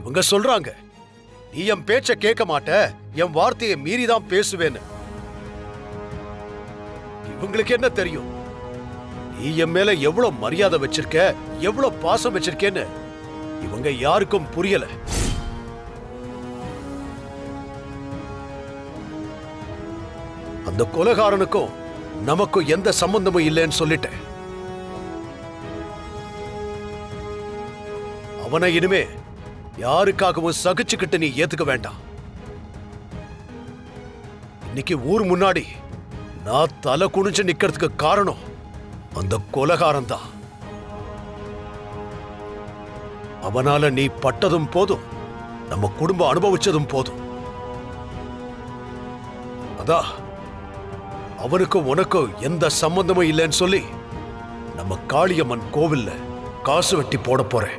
இவங்க சொல்றாங்க நீ என் பேச்ச கேட்க மாட்ட, என் வார்த்தையை மீறிதான் பேசுவேன்னு. இவங்களுக்கு என்ன தெரியும் நீ என் மேல எவ்வளவு மரியாதை வச்சிருக்க, எவ்வளவு பாசம் வச்சிருக்கேன்னு இவங்க யாருக்கும் புரியல. அந்த கொலைகாரனுக்கும் நமக்கும் எந்த சம்பந்தமும் இல்லைன்னு சொல்லிட்டேன். அவனை இனிமே யாருக்காகவும் சகிச்சுக்கிட்டு நீ ஏத்துக்க வேண்டாம். இன்னைக்கு ஊர் முன்னாடி நான் தலை குனிஞ்சு நிக்கிறதுக்கு காரணம் அந்த கொலைகாரன் தான். அவனால நீ பட்டதும் போதும், நம்ம குடும்பம் அனுபவிச்சதும் போதும். அதான் அவனுக்கும் உனக்கும் எந்த சம்பந்தமும் இல்லைன்னு சொல்லி நம்ம காளியம்மன் கோவில்ல காசு வெட்டி போட போறேன்.